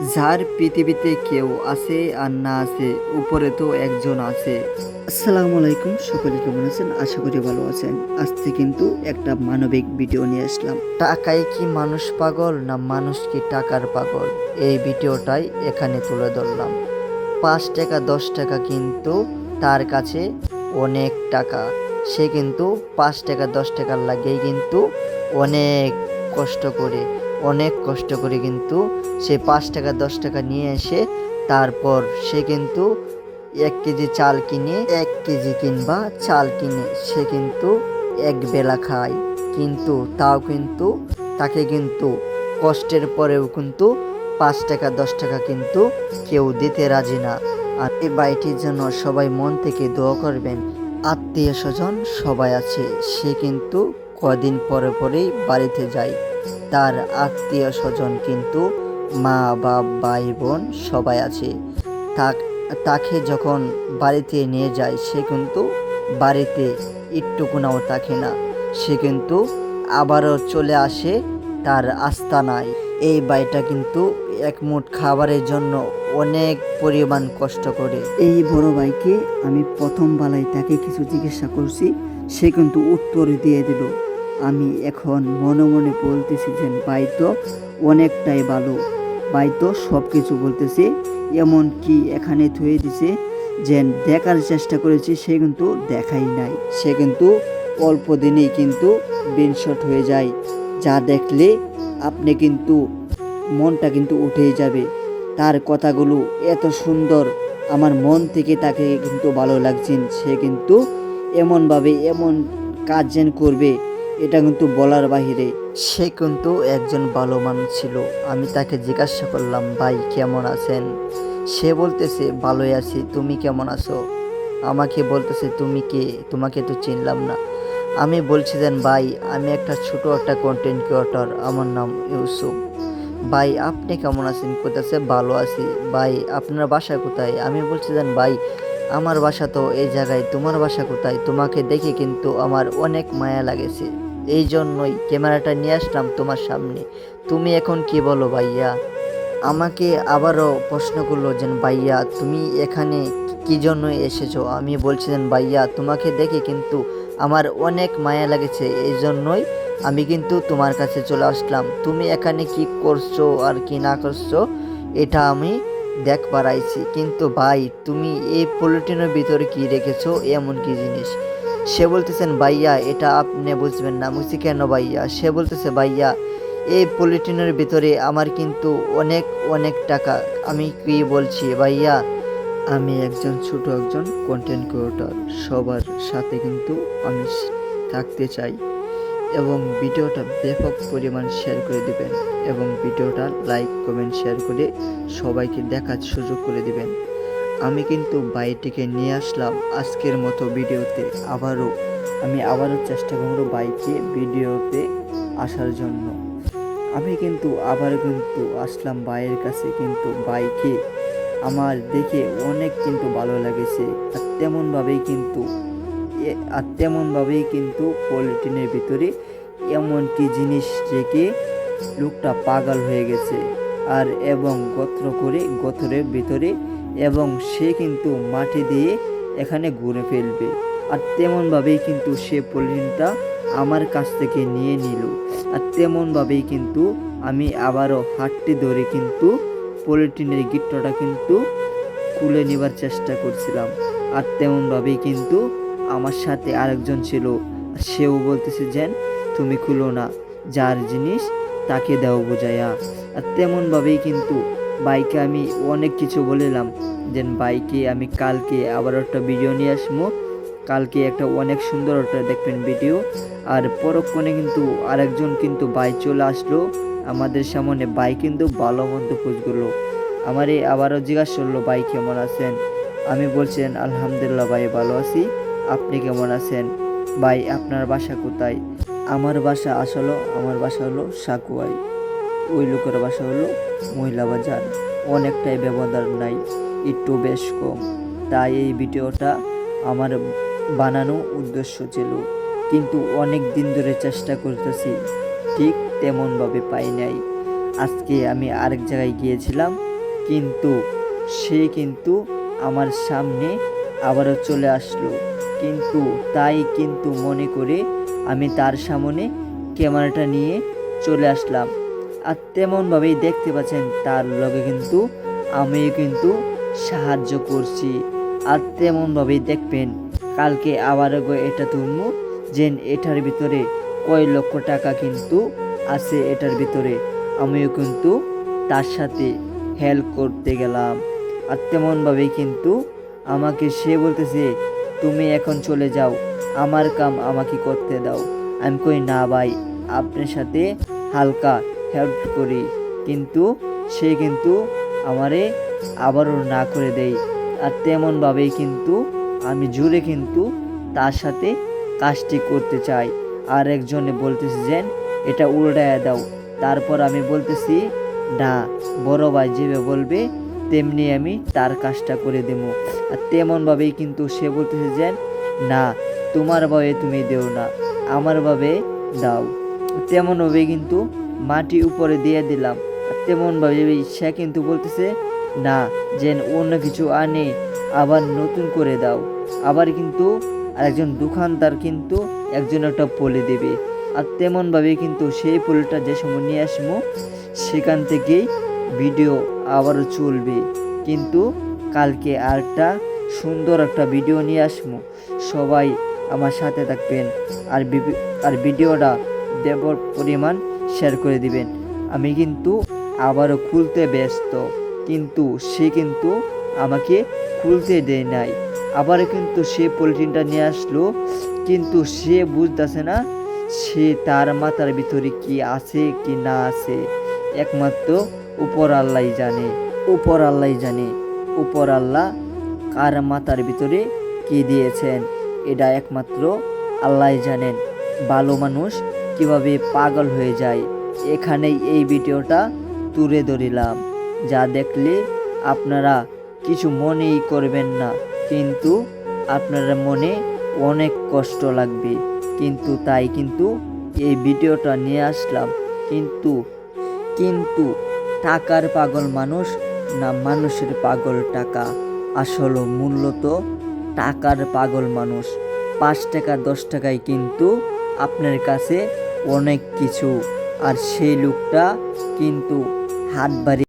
যার পৃথিবীতে কেউ আছে আর না আছে, উপরে তো একজন আছে। আসসালামু আলাইকুম, সকলে কেমন আছেন? আশা করি ভালো আছেন। আজকে কিন্তু একটা মানবিক ভিডিও নিয়ে আসলাম। টাকায় কি মানুষ পাগল, না মানুষ কি টাকার পাগল? এই ভিডিওটাই এখানে তুলে ধরলাম। 5 টাকা 10 টাকা কিন্তু তার কাছে অনেক টাকা। সে কিন্তু 5 টাকা 10 টাকার লাগেই কিন্তু অনেক কষ্ট করে কিন্তু সে 5 টাকা 10 টাকা নিয়ে এসে তারপর সে কিন্তু 1 কেজি চাল কিনে 1 কেজি কিংবা চাল কিনে সে কিন্তু এক বেলা খায়। কিন্তু তাও কিন্তু তাকে কিন্তু কষ্টের পরেও কিন্তু 5 টাকা 10 টাকা কিন্তু কেউ দিতে রাজি না। আর এই বাড়িটির জন্য সবাই মন থেকে দোয়া করবেন। আত্মীয় স্বজন সবাই আছে, সে কিন্তু কদিন পরে পরেই বাড়িতে যায়। তার আত্মীয় স্বজন কিন্তু মা বাপ ভাই বোন সবাই আছে। তাকে যখন বাড়িতে নিয়ে যায় সে কিন্তু বাড়িতে একটুকুনাও থাকে না। সে কিন্তু আবারও চলে আসে তার আস্তানায়। এই বাড়িটা কিন্তু এক মুঠ খাবারের জন্য অনেক পরিমাণ কষ্ট করে। এই বড় ভাইকে আমি প্রথম বেলায় তাকে কিছু জিজ্ঞাসা করছি, সে কিন্তু উত্তর দিয়ে দিল। আমি এখন মনে মনে বলতেছি যে ভাই তো অনেকটাই ভালো, ভাই তো সব কিছু বলতেছে, এমন কি এখানে থুয়ে দিছে যে দেখার চেষ্টা করেছি সে কিন্তু দেখাই নাই। সে কিন্তু অল্প দিনেই কিন্তু বিনশট হয়ে যায়, যা দেখলে আপনি কিন্তু মনটা কিন্তু উঠেই যাবে। তার কথাগুলো এত সুন্দর, আমার মন থেকে তাকে কিন্তু ভালো লাগছে। সে কিন্তু এমনভাবে এমন কাজ যেন করবে, এটা কিন্তু বলার বাহিরে। সে কিন্তু একজন ভালো মানুষ ছিল। আমি তাকে জিজ্ঞাসা করলাম, ভাই কেমন আছেন? সে বলতেছে ভালোই আছি, তুমি কেমন আছো? আমাকে বলতেছে তুমি কে, তোমাকে তো চিনলাম না। আমি বলছি দেন ভাই, আমি ছোট একটা কন্টেন্ট ক্রিয়েটর, আমার নাম ইউসুফ। ভাই আপনি কেমন আছেন? কোথাছে ভালো আছি। ভাই আপনার বাসা কোথায়? আমি বলছি দেন ভাই, আমার বাসা তো এই জায়গায়, তোমার বাসা কোথায়? তোমাকে দেখে কিন্তু আমার অনেক মায়া লাগেছে, এই জন্যই ক্যামেরাটা নিয়ে আসলাম তোমার সামনে। তুমি এখন কি বলো ভাইয়া? আমাকে আবারও প্রশ্ন করলো যে ভাইয়া তুমি এখানে কি জন্য এসেছো? আমি বলছিলেন ভাইয়া তোমাকে দেখে কিন্তু আমার অনেক মায়া লাগেছে, এই জন্যই আমি কিন্তু তোমার কাছে চলে আসলাম। তুমি এখানে কি করছো আর কি না করছো এটা আমি দেখবার আইছি। কিন্তু ভাই তুমি এই পলিথিনের ভিতরে কি রেখেছো, এমন কি জিনিস? সে বলতেছেন ভাইয়া এটা আপনি বুঝবেন না। মুসি কেন ভাইয়া? সে বলতেছে ভাইয়া এই পলিথিনের ভিতরে আমার কিন্তু অনেক অনেক টাকা। আমি কি বলছি ভাইয়া, আমি ছোট একজন কন্টেন্ট ক্রিয়েটর, সবার সাথে কিন্তু আমি থাকতে চাই। এবং ভিডিওটা ব্যাপক পরিমাণ শেয়ার করে দিবেন, এবং ভিডিওটা লাইক কমেন্ট শেয়ার করে সবাইকে দেখার সুযোগ করে দিবেন। আমি কিন্তু বাইকটিকে নিয়ে আসলাম আজকের মতো ভিডিওতে। আমি আবারও চেষ্টা করবো বাইকে ভিডিওতে আসার জন্য। আমি কিন্তু আবার কিন্তু আসলাম বাইয়ের কাছে, কিন্তু বাইকে আমার দেখে অনেক কিন্তু ভালো লাগেছে। আর তেমনভাবেই কিন্তু পলিথিনের ভিতরে এমন কি জিনিস রেখে লোকটা পাগল হয়ে গেছে। আর এবং গথরের ভিতরে, এবং সে কিন্তু মাটি দিয়ে এখানে ঘুরে ফেলবে। আর তেমনভাবেই কিন্তু সে পলিথিনটা আমার কাছ থেকে নিয়ে নিল। আর তেমনভাবেই কিন্তু আমি আবারও হাতটি ধরে কিন্তু পলিথিনের গিট্টটা কিন্তু খুলে নেবার চেষ্টা করছিলাম। আর তেমনভাবেই কিন্তু আমার সাথে আরেকজন ছিল, সেও বলতেছে যেন তুমি খুলো না, যার জিনিস তাকে দাও বুঝাইয়া। আর তেমনভাবেই কিন্তু বাইকে আমি অনেক কিছু বলিলাম, যে বাইকে আমি কালকে আবার একটা ভিডিও নিয়ে আসবো। কালকে একটা অনেক সুন্দর একটা দেখবেন ভিডিও। আর পরক্ষণে কিন্তু আরেকজন কিন্তু বাইক চলে আসলো আমাদের সামনে। বাইক কিন্তু ভালো মন্দ খোঁজ করলো, আমারে আবারও জিজ্ঞাসা করলো ভাই কেমন আছেন? আমি বলছেন আলহামদুলিল্লাহ ভাই ভালো আছি, আপনি কেমন আছেন? ভাই আপনার বাসা কোথায়? আমার বাসা হলো সাকুয়াই। ওই লোকের বাসা হলো মহিলা বাজার। অনেকটাই ব্যবধান নাই, একটু বেশ কম। তাই এই ভিডিওটা আমার বানানো উদ্দেশ্য ছিল, কিন্তু অনেক দিন ধরে চেষ্টা করতেছি, ঠিক তেমনভাবে পাই নাই। আজকে আমি আরেক জায়গায় গিয়েছিলাম, কিন্তু সে কিন্তু আমার সামনে আবারও চলে আসলো। কিন্তু তাই কিন্তু মনে করে আমি তার সামনে ক্যামেরাটা নিয়ে চলে আসলাম। আর তেমনভাবেই দেখতে পাচ্ছেন তার লগে কিন্তু আমিও কিন্তু সাহায্য করছি। আর তেমনভাবেই দেখবেন কালকে আবারও এটা তুলমু যে এটার ভিতরে কয় লক্ষ টাকা কিন্তু আছে। এটার ভিতরে আমিও কিন্তু তার সাথে হেল্প করতে গেলাম। আর তেমনভাবেই কিন্তু আমাকে সে বলতেছে তুমি এখন চলে যাও, আমার কাম আমাকে করতে দাও। আমি কই না ভাই, আপনার সাথে হালকা হেল্প করি। কিন্তু সে কিন্তু আমারে আবারও না করে দেয়। আর তেমনভাবেই কিন্তু আমি জুড়ে কিন্তু তার সাথে কাজটি করতে চাই। আর একজনে বলতেছে যে এটা উল্টায়া দাও। তারপর আমি বলতেছি না, বড় ভাই যেভাবে বলবে তেমনি আমি তার কাজটা করে দেবো। আর তেমনভাবেই কিন্তু সে বলতেছে যে না, তোমার ভাবে তুমি দেও না, আমার ভাবে দাও। তেমনভাবে কিন্তু মাটি উপরে দিয়ে দিলাম। আর তেমনভাবে সে কিন্তু বলতেছে না, যে অন্য কিছু আনে আবার নতুন করে দাও। আবার কিন্তু আরেকজন দোকানদার কিন্তু একজন একটা পলি দেবে। আর তেমনভাবে কিন্তু সেই পলিটা যে সময় নিয়ে আসবো সেখান থেকেই ভিডিও আবারও চলবে। কিন্তু কালকে আরেকটা সুন্দর একটা ভিডিও নিয়ে আসবো, সবাই আমার সাথে থাকবেন। আর ভিডিওটা দেবর পরিমাণ শেয়ার করে দিবেন। আমি কিন্তু আবারও খুলতে ব্যস্ত, কিন্তু সে কিন্তু আমাকে খুলতে দেয় নাই। আবার কিন্তু সে পলিথিনটা নিয়ে আসলো, কিন্তু সে বুঝতেছে না সে তার মাথার ভিতরে কি আছে কি না আছে একমাত্র উপর আল্লাহ জানে। উপর আল্লাহ জানে, উপর আল্লাহ কার মাথার ভিতরে কি দিয়েছেন এটা একমাত্র আল্লাহ জানেন। ভালো মানুষ কিভাবে পাগল হয়ে যায় এখানেই এই ভিডিওটা তুলে ধরিলাম। যা দেখলে আপনারা কিছু মনেই করবেন না, কিন্তু আপনার মনে অনেক কষ্ট লাগবে। কিন্তু তাই কিন্তু এই ভিডিওটা নিয়ে আসলাম। কিন্তু কিন্তু টাকার পাগল মানুষ না মানুষের পাগল টাকা? আসলে মূলত টাকার পাগল মানুষ। 5 টাকা 10 টাকায় কিন্তু আপনার কাছে অনেক কিছু। আর সেই লোকটা কিন্তু হাত বাড়িয়ে